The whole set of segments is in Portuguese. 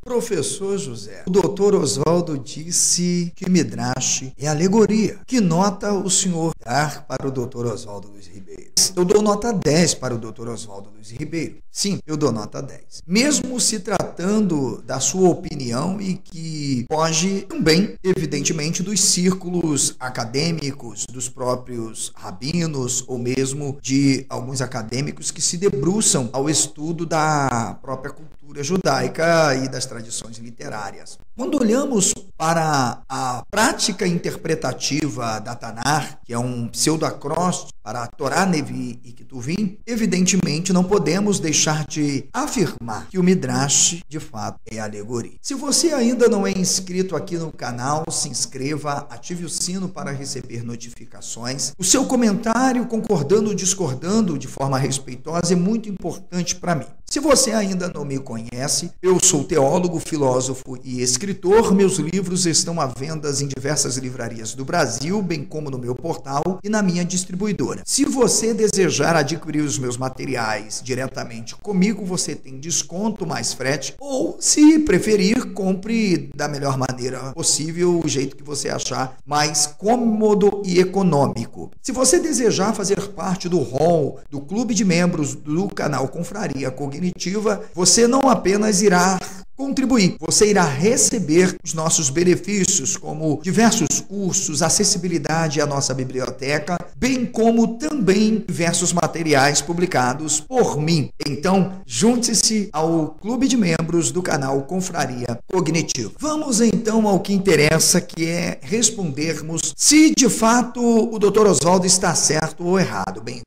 Professor José, o doutor Oswaldo disse que Midrash é alegoria. Que nota o senhor dar para o doutor Oswaldo Luiz Ribeiro? Eu dou nota 10 para o doutor Oswaldo Luiz Ribeiro. Sim, eu dou nota 10. Mesmo se tratando da sua opinião e que foge também, evidentemente, dos círculos acadêmicos, dos próprios rabinos ou mesmo de alguns acadêmicos que se debruçam ao estudo da própria cultura judaica e das tradições literárias. Quando olhamos para a prática interpretativa da Tanar, que é um pseudo-acróstico para a Torá, Nevi e Ketuvim, evidentemente não podemos deixar de afirmar que o Midrash, de fato, é alegoria. Se você ainda não é inscrito aqui no canal, se inscreva, ative o sino para receber notificações. O seu comentário, concordando ou discordando de forma respeitosa, é muito importante para mim. Se você ainda não me conhece, eu sou teólogo, filósofo e escritor. Meus livros estão à venda em diversas livrarias do Brasil, bem como no meu portal e na minha distribuidora. Se você desejar adquirir os meus materiais diretamente comigo, você tem desconto mais frete, ou, se preferir, compre da melhor maneira possível, o jeito que você achar mais cômodo e econômico. Se você desejar fazer parte do hall, do clube de membros do canal Confraria Cognitiva, você não apenas irá contribuir, você irá receber os nossos benefícios, como diversos cursos, acessibilidade à nossa biblioteca, bem como também diversos materiais publicados por mim. Então, junte-se ao clube de membros do canal Confraria Cognitiva. Vamos então ao que interessa, que é respondermos se de fato o Dr. Oswaldo está certo ou errado. Bem,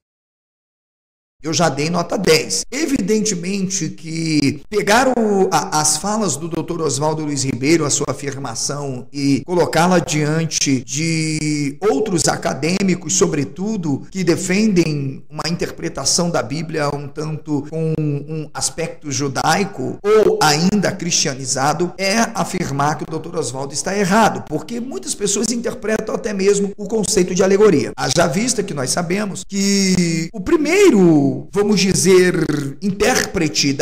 eu já dei nota 10. Evidentemente que pegar as falas do Dr. Oswaldo Luiz Ribeiro, a sua afirmação, e colocá-la diante de outros acadêmicos, sobretudo, que defendem uma interpretação da Bíblia um tanto com um aspecto judaico ou ainda cristianizado, é afirmar que o Dr. Oswaldo está errado, porque muitas pessoas interpretam até mesmo o conceito de alegoria. Haja vista que nós sabemos que o primeiro, vamos dizer, intérprete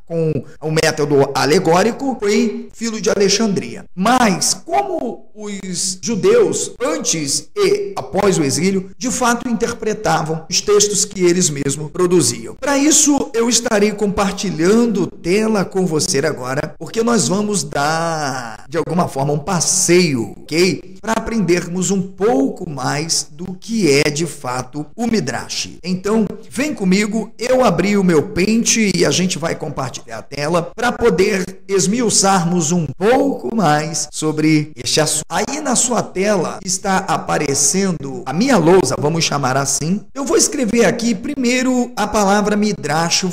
com o método alegórico foi Filo de Alexandria. Mas, como os judeus, antes e após o exílio, de fato interpretavam os textos que eles mesmos produziam. Para isso, eu estarei compartilhando tela com você agora, porque nós vamos dar, de alguma forma, um passeio, ok? Para aprendermos um pouco mais do que é, de fato, o Midrash. Então, vem comigo, eu abri o meu pente e a gente vai compartilhar a tela para poder esmiuçarmos um pouco mais sobre este assunto. Aí na sua tela está aparecendo a minha lousa, vamos chamar assim. Eu vou escrever aqui primeiro a palavra Midrash.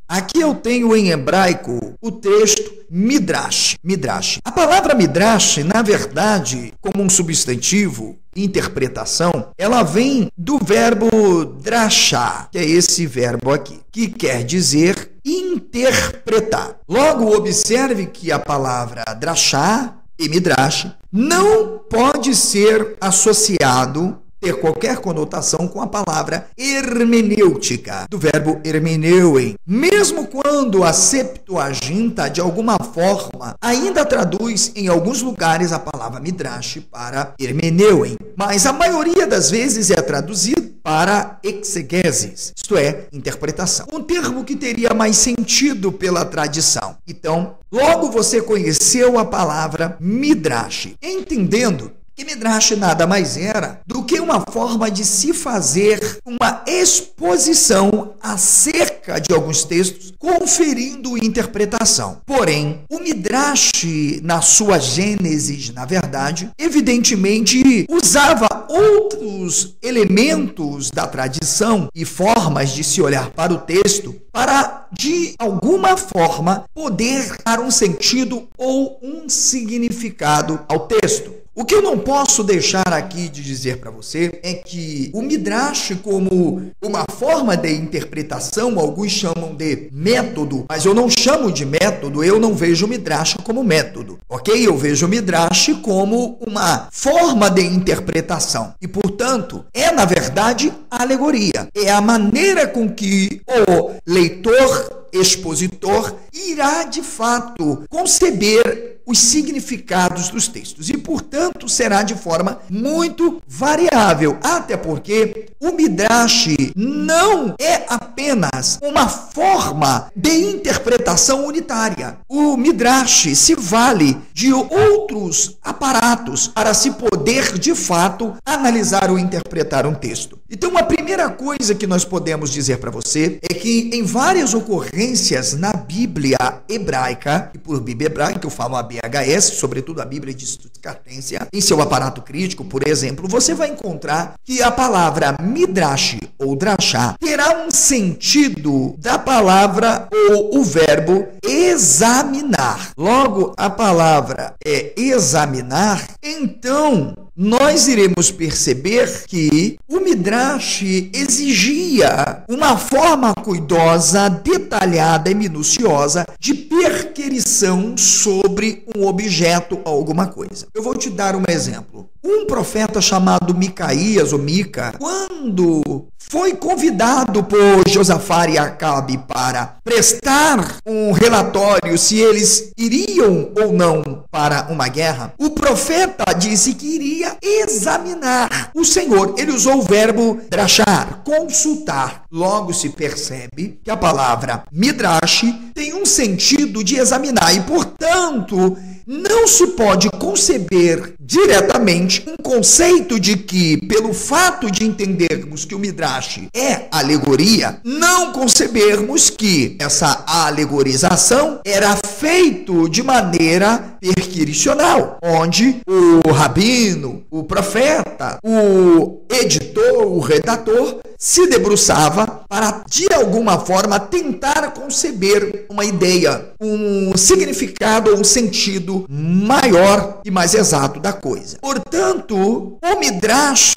Aqui eu tenho em hebraico o texto Midrash. Midrash. A palavra Midrash, na verdade, como um substantivo, interpretação, ela vem do verbo drashá, que é esse verbo aqui, que quer dizer interpretar. Logo, observe que a palavra drashá e Midrash não pode ser associado, ter qualquer conotação com a palavra hermenêutica, do verbo hermeneuem. Mesmo quando a Septuaginta, de alguma forma, ainda traduz em alguns lugares a palavra Midrash para hermeneuem, mas a maioria das vezes é traduzido para exegeses, isto é, interpretação. Um termo que teria mais sentido pela tradição. Então, logo você conheceu a palavra Midrash, entendendo que Midrash nada mais era do que uma forma de se fazer uma exposição acerca de alguns textos, conferindo interpretação. Porém, o Midrash, na sua gênese, na verdade, evidentemente usava outros elementos da tradição e formas de se olhar para o texto para, de alguma forma, poder dar um sentido ou um significado ao texto. O que eu não posso deixar aqui de dizer para você é que o Midrash, como uma forma de interpretação, alguns chamam de método, mas eu não chamo de método, eu não vejo o Midrash como método, ok? Eu vejo o Midrash como uma forma de interpretação e, portanto, na verdade, a alegoria. É a maneira com que o leitor expositor irá de fato conceber os significados dos textos e, portanto, será de forma muito variável, até porque o Midrash não é apenas uma forma de interpretação unitária. O Midrash se vale de outros aparatos para se poder, de fato, analisar ou interpretar um texto. Então, a primeira coisa que nós podemos dizer para você é que em várias ocorrências na Bíblia hebraica, e por Bíblia hebraica eu falo a BHS, sobretudo a Bíblia de Stuttgartensia, em seu aparato crítico, por exemplo, você vai encontrar que a palavra midrash ou drachá terá um sentido da palavra ou o verbo examinar. Logo, a palavra é examinar, então nós iremos perceber que o Midrash exigia uma forma cuidosa, detalhada e minuciosa de perquirição sobre um objeto ou alguma coisa. Eu vou te dar um exemplo. Um profeta chamado Micaías, ou Mica, quando foi convidado por Josafá e Acabe para prestar um relatório se eles iriam ou não para uma guerra, o profeta disse que iria examinar o Senhor. Ele usou o verbo drachar, consultar. Logo se percebe que a palavra midrash tem um sentido de examinar e, portanto, não se pode conceber diretamente um conceito de que, pelo fato de entendermos que o Midrash é alegoria, não concebermos que essa alegorização era feito de maneira perquiricional, onde o rabino, o profeta, o editor, o redator, se debruçava para, de alguma forma, tentar conceber uma ideia, um significado ou um sentido maior e mais exato da coisa. Portanto, o Midrash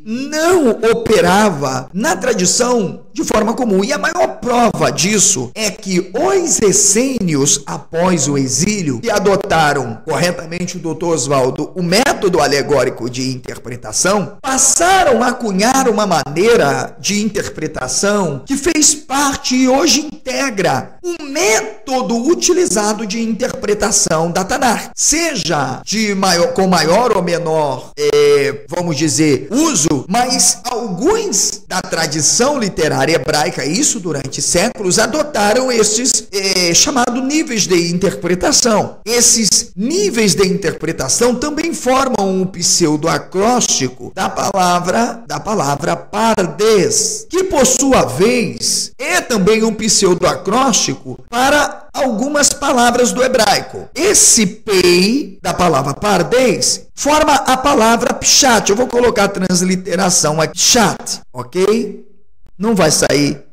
não operava na tradição de forma comum. E a maior prova disso é que os essênios, após o exílio, que adotaram corretamente o Dr. Oswaldo o método alegórico de interpretação, passaram a cunhar uma maneira de interpretação que fez parte e hoje integra um método utilizado de interpretação da Tanakh, seja com maior ou menor, vamos dizer, uso, mas alguns da tradição literária hebraica, isso durante séculos, adotaram esses chamados níveis de interpretação. Esses níveis de interpretação também formam um pseudoacróstico da palavra pardes, que por sua vez é também um pseudoacróstico para algumas palavras do hebraico. Esse pei da palavra pardes forma a palavra pshat. Eu vou colocar a transliteração aqui, pshat, ok? Não vai sair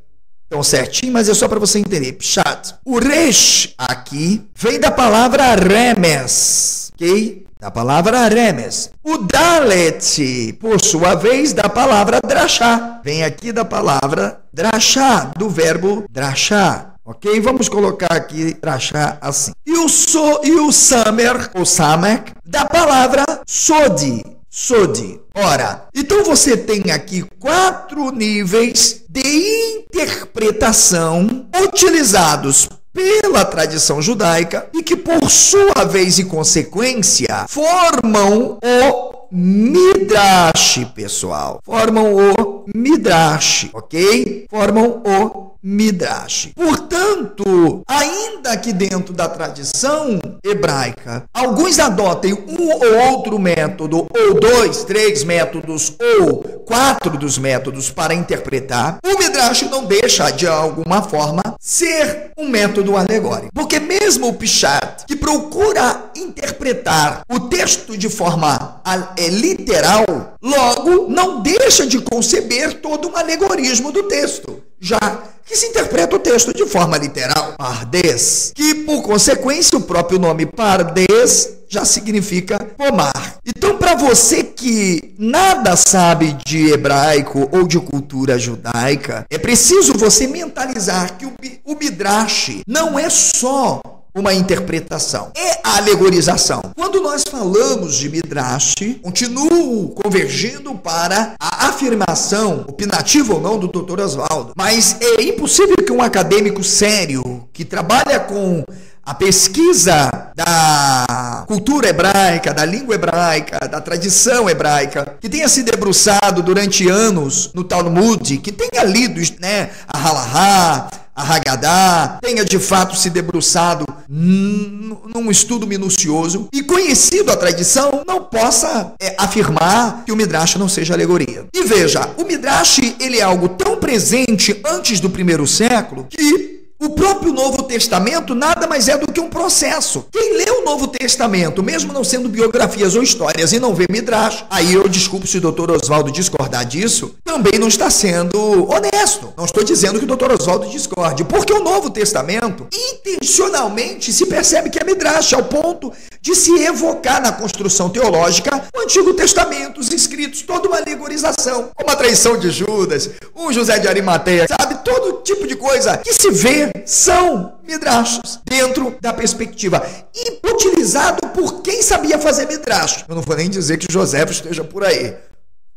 tão certinho, mas é só para você entender. Pshat. O resh aqui vem da palavra remes, ok? Da palavra remes. O dalet, por sua vez, da palavra drachá. Vem aqui da palavra drachá, do verbo drachá. Ok? Vamos colocar aqui drachá assim. E o samer, ou samek, da palavra sodi. Sodi. Ora, então você tem aqui 4 níveis de interpretação utilizados pela tradição judaica e que, por sua vez e consequência, formam o Midrash, pessoal. Formam o Midrash, ok? Formam o Midrash. Portanto, ainda que dentro da tradição hebraica, alguns adotem um ou outro método, ou 2, 3 métodos, ou 4 dos métodos para interpretar, o Midrash não deixa, de alguma forma, ser um método alegórico. Porque mesmo o Pshat, que procura interpretar o texto de forma literal, logo não deixa de conceber todo um alegorismo do texto, já que se interpreta o texto de forma literal. Pardes, que por consequência o próprio nome Pardes já significa pomar. Então, para você que nada sabe de hebraico ou de cultura judaica, é preciso você mentalizar que o Midrash não é só uma interpretação. É a alegorização. Quando nós falamos de Midrash, continuo convergindo para a afirmação, opinativa ou não, do Dr. Oswaldo. Mas é impossível que um acadêmico sério, que trabalha com a pesquisa da cultura hebraica, da língua hebraica, da tradição hebraica, que tenha se debruçado durante anos no Talmud, que tenha lido, a Halahá, a Haggadah, tenha de fato se debruçado num estudo minucioso e conhecido a tradição, não possa afirmar que o Midrash não seja alegoria. E veja, o Midrash ele é algo tão presente antes do primeiro século que o próprio Novo Testamento nada mais é do que um processo. Quem lê o Novo Testamento, mesmo não sendo biografias ou histórias, e não vê Midrash, aí eu desculpo se o Dr. Oswaldo discordar disso, também não está sendo honesto. Não estou dizendo que o Dr. Oswaldo discorde, porque o Novo Testamento, intencionalmente, se percebe que é Midrash, ao ponto de se evocar na construção teológica o Antigo Testamento, os escritos, toda uma alegorização, como a traição de Judas, o José de Arimateia, sabe? Todo tipo de coisa que se vê são midrashos dentro da perspectiva e utilizado por quem sabia fazer midrash. Eu não vou nem dizer que Joséfo esteja por aí,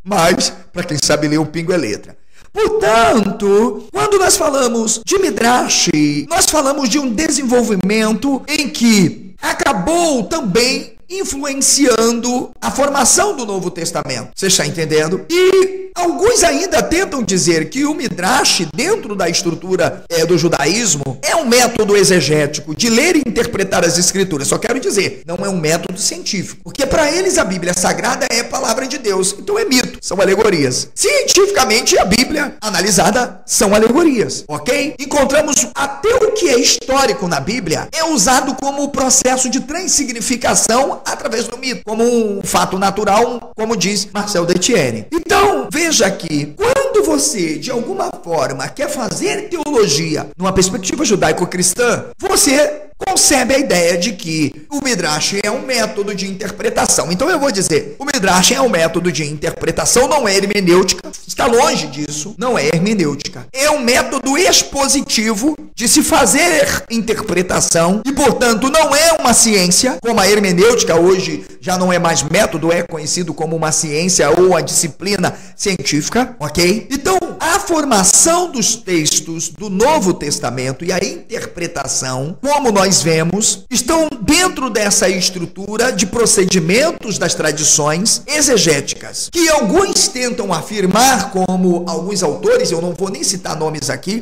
mas para quem sabe ler, o pingo é letra. Portanto, quando nós falamos de midrash, nós falamos de um desenvolvimento em que acabou também influenciando a formação do Novo Testamento. Você está entendendo? E alguns ainda tentam dizer que o Midrash, dentro da estrutura do judaísmo, é um método exegético de ler e interpretar as escrituras. Só quero dizer, não é um método científico. Porque para eles a Bíblia Sagrada é palavra de Deus. Então é mito, são alegorias. Cientificamente a Bíblia analisada são alegorias, ok? Encontramos até o que é histórico na Bíblia é usado como processo de transsignificação através do mito, como um fato natural, como diz Marcel Detienne. Então, veja que quando você, de alguma forma, quer fazer teologia numa perspectiva judaico-cristã, você concebe a ideia de que o Midrash é um método de interpretação. Então eu vou dizer, o Midrash é um método de interpretação, não é hermenêutica, está longe disso, não é hermenêutica. É um método expositivo de se fazer interpretação e, portanto, não é uma ciência, como a hermenêutica hoje já não é mais método, é conhecido como uma ciência ou a disciplina científica, ok? Então, a formação dos textos do Novo Testamento e a interpretação, como nós vemos, estão dentro dessa estrutura de procedimentos das tradições exegéticas, que alguns tentam afirmar, como alguns autores, eu não vou nem citar nomes aqui,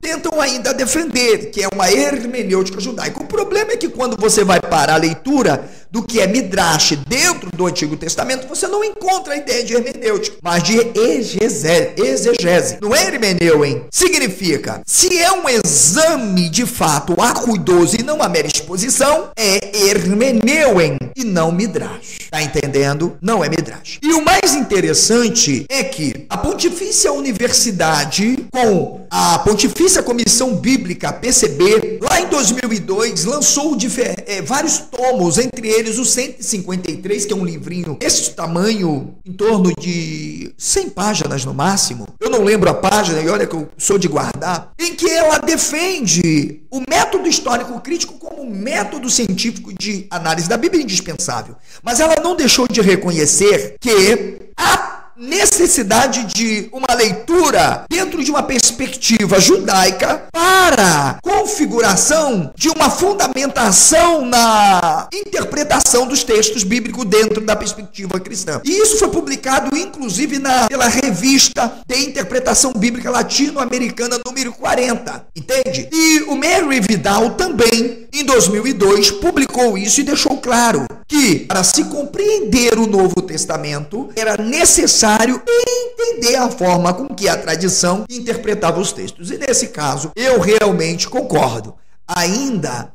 tentam ainda defender que é uma hermenêutica judaica. O problema é que quando você vai para a leitura do que é Midrash dentro do Antigo Testamento, você não encontra a ideia de hermenêutica, mas de exegese. Não é hermeneuem. Significa, se é um exame de fato acuidoso e não a mera exposição, é hermeneuem e não Midrash. Tá entendendo? Não é Midrash. E o mais interessante é que a Pontifícia Universidade, com a Pontifícia Comissão Bíblica, PCB, lá em 2002, lançou vários tomos, entre eles o 153, que é um livrinho desse tamanho, em torno de 100 páginas no máximo. Eu não lembro a página, e olha que eu sou de guardar, em que ela defende o método histórico crítico como um método científico de análise da Bíblia indispensável. Mas ela não deixou de reconhecer que a necessidade de uma leitura dentro de uma perspectiva judaica para configuração de uma fundamentação na interpretação dos textos bíblicos dentro da perspectiva cristã. E isso foi publicado inclusive pela Revista de Interpretação Bíblica Latino-Americana número 40, entende? E o Mary Vidal também, em 2002, publicou isso e deixou claro que, para se compreender o Novo Testamento, era necessário entender a forma com que a tradição interpretava os textos. E nesse caso, eu realmente concordo, ainda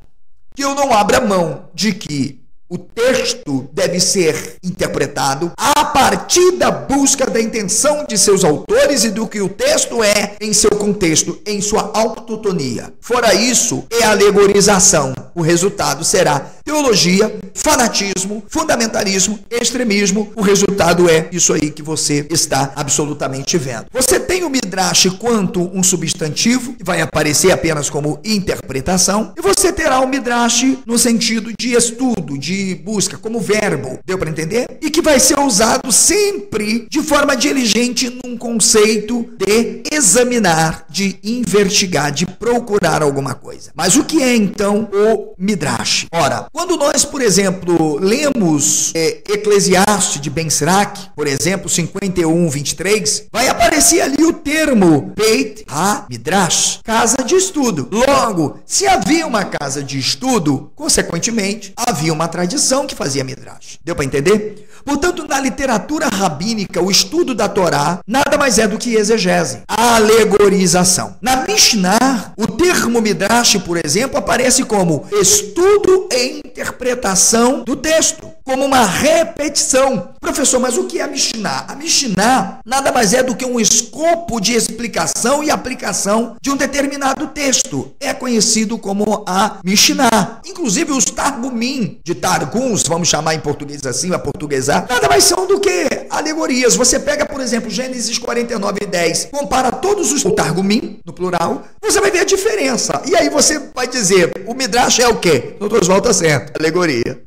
que eu não abra mão de que o texto deve ser interpretado a partir da busca da intenção de seus autores e do que o texto é em seu contexto, em sua autotonia. Fora isso, é alegorização. o resultado será teologia, fanatismo, fundamentalismo, extremismo. O resultado é isso aí que você está absolutamente vendo. Você tem o Midrash quanto um substantivo, que vai aparecer apenas como interpretação, e você terá o Midrash no sentido de estudo, de busca, como verbo, deu para entender? E que vai ser usado sempre de forma diligente num conceito de examinar, de investigar, de procurar alguma coisa. Mas o que é então o Midrash? Ora, quando nós, por exemplo, lemos Eclesiastes de Ben Sirac, por exemplo, 51:23, vai aparecer ali o termo Beit HaMidrash, casa de estudo. Logo, se havia uma casa de estudo, consequentemente, havia uma tradição que fazia Midrash. Deu para entender? Portanto, na literatura rabínica, o estudo da Torá nada mais é do que exegese, alegorização. Na Mishnah, o termo Midrash, por exemplo, aparece como estudo e interpretação do texto, como uma repetição. Professor, mas o que é a Mishnah? A Mishnah nada mais é do que um escopo de explicação e aplicação de um determinado texto. É conhecido como a Mishnah. Inclusive os Targumim, de Targums, vamos chamar em português assim, a portuguesar, nada mais são do que alegorias. Você pega, por exemplo, Gênesis 49:10, compara todos os Targumim, no plural, você vai ver a diferença. E aí você vai dizer, o Midrash é o quê? Doutor Oswaldo tá certo, alegoria.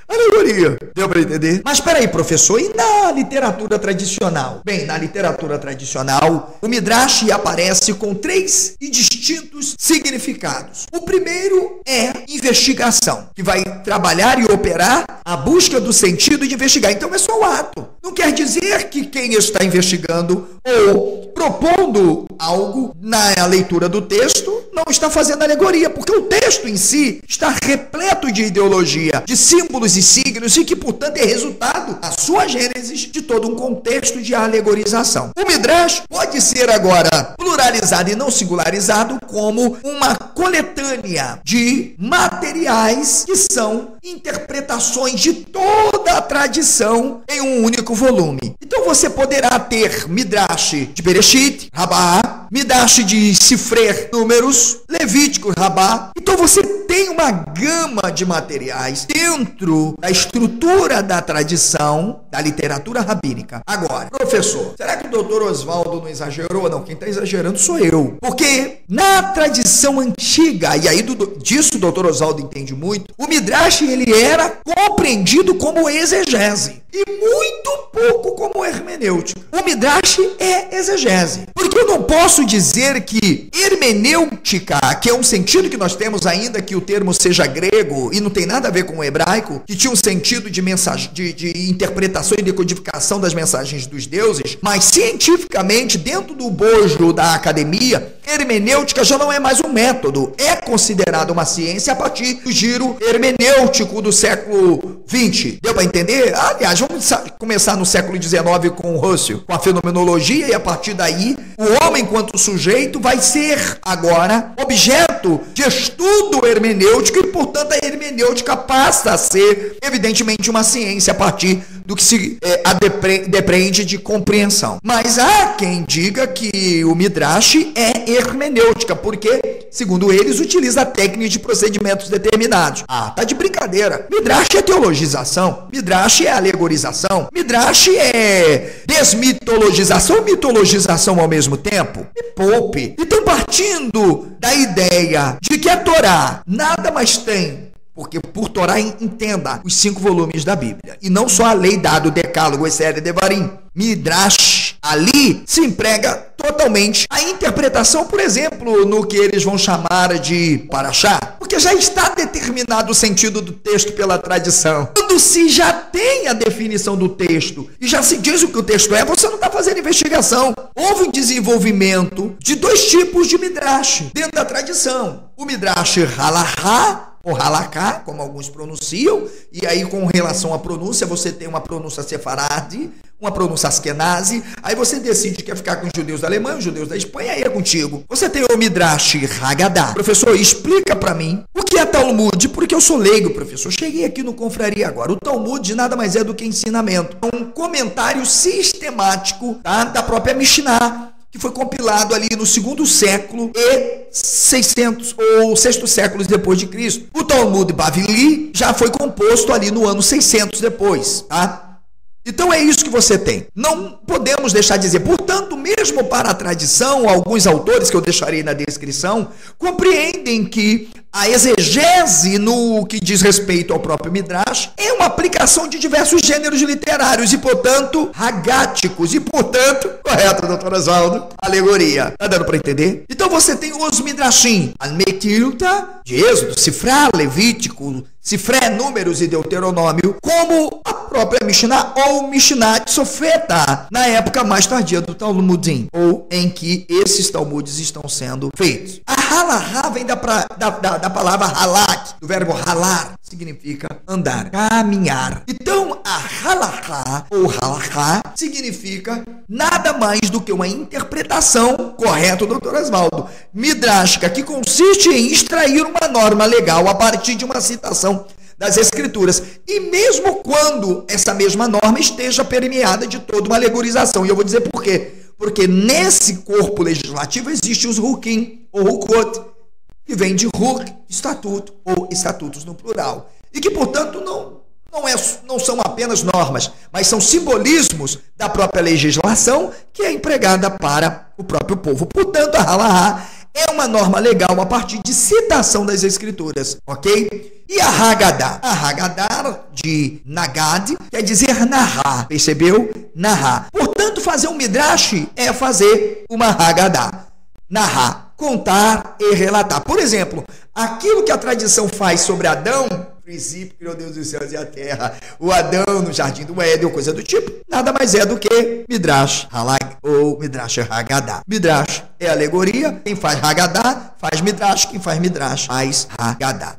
Alegoria. Deu para entender? Mas espera aí, professor, e na literatura tradicional? Bem, na literatura tradicional, o Midrash aparece com 3 distintos significados. O primeiro é investigação, que vai trabalhar e operar a busca do sentido de investigar. Então é só o ato. Não quer dizer que quem está investigando ou propondo algo na leitura do texto não está fazendo alegoria, porque o texto em si está repleto de ideologia, de símbolos e signos, e que, portanto, é resultado, a sua gênese, de todo um contexto de alegorização. O Midrash pode ser agora pluralizado e não singularizado como uma coletânea de materiais que são interpretações de toda a tradição em um único volume. Então você poderá ter Midrash de Bereshit, Rabá, Midrash de Sifrer, Números, Levítico, Rabá. Então você tem uma gama de materiais dentro da estrutura da tradição da literatura rabínica. Agora, professor, será que o doutor Oswaldo não exagerou? Não, quem está exagerando sou eu. Porque na tradição antiga, e aí disso o doutor Oswaldo entende muito, o Midrash ele era compreendido como exegese e muito pouco como hermenêutica. O Midrash é exegese. Porque eu não posso dizer que hermenêutica, que é um sentido que nós temos ainda que o termo seja grego e não tem nada a ver com o hebraico, que tinha um sentido de mensagem, de interpretação e decodificação das mensagens dos deuses, mas cientificamente, dentro do bojo da academia, hermenêutica já não é mais um método, é considerada uma ciência a partir do giro hermenêutico do século XX. Deu para entender? Aliás, vamos começar no século XIX com o Russell, com a fenomenologia, e a partir daí o homem enquanto sujeito vai ser agora objeto de estudo hermenêutico e, portanto, a hermenêutica passa a ser, evidentemente, uma ciência a partir do que se depreende de compreensão. Mas há quem diga que o Midrash é hermenêutica, porque, segundo eles, utiliza técnicas de procedimentos determinados. Ah, tá de brincadeira. Midrash é teologização, Midrash é alegorização, Midrash é desmitologização e mitologização ao mesmo tempo. Me poupe. Então, partindo da ideia de que a Torá nada mais tem, porque por Torá entenda os 5 volumes da Bíblia, e não só a lei dada, o decálogo, Esther e Devarim. Midrash ali se emprega totalmente a interpretação, por exemplo, no que eles vão chamar de Parashá, porque já está determinado o sentido do texto pela tradição. Quando se já tem a definição do texto e já se diz o que o texto é, você não está fazendo investigação. Houve um desenvolvimento de 2 tipos de Midrash dentro da tradição. O Midrash Halachá, ou Halaká, como alguns pronunciam, e aí com relação à pronúncia, você tem uma pronúncia sefarade, uma pronúncia askenazi, aí você decide que quer ficar com os judeus da Alemanha, os judeus da Espanha, aí é contigo. Você tem o Midrash Haggadah. Professor, explica para mim o que é Talmud, porque eu sou leigo, professor. Cheguei aqui no Confraria agora. O Talmud nada mais é do que ensinamento. É um comentário sistemático, tá, da própria Mishnah, que foi compilado ali no 2º século e 600 ou 6º séculos depois de Cristo. O Talmud Bavli já foi composto ali no ano 600 depois, tá? Então é isso que você tem. Não podemos deixar de dizer, portanto, mesmo para a tradição, alguns autores que eu deixarei na descrição, compreendem que a exegese no que diz respeito ao próprio Midrash é uma aplicação de diversos gêneros literários e, portanto, hagáticos e, portanto, correto, doutor Oswaldo, alegoria. Tá dando para entender? Então você tem os Midrashim, Al-Metilta, de Êxodo, Sifrá, Levítico, Sifré, Números e Deuteronômio, como a própria Mishnah ou Mishnat Sofeta, na época mais tardia do Talmudim, ou em que esses Talmudes estão sendo feitos. A Halahá vem da palavra halak, do verbo halar, significa andar, caminhar. Então, a Halahá ou halahá significa nada mais do que uma interpretação, correto, doutor Oswaldo, midrástica, que consiste em extrair uma norma legal a partir de uma citação das Escrituras, e mesmo quando essa mesma norma esteja permeada de toda uma alegorização. E eu vou dizer por quê. Porque nesse corpo legislativo existem os Hukim, ou Hukot, que vem de Huk, estatuto, ou estatutos no plural. E que, portanto, não são apenas normas, mas são simbolismos da própria legislação que é empregada para o próprio povo. Portanto, a Halahá é uma norma legal a partir de citação das Escrituras, ok? E a Haggadah? A Haggadah de Nagad quer dizer narrar, percebeu? Narrar. Portanto, fazer um Midrash é fazer uma Haggadah. Narrar, contar e relatar. Por exemplo, aquilo que a tradição faz sobre Adão, princípio criou Deus dos céus e a terra, o Adão no jardim do Éden, ou coisa do tipo, nada mais é do que Midrash Halag ou Midrash Haggadah. Midrash é alegoria, quem faz Haggadah faz Midrash, quem faz Midrash faz Haggadah.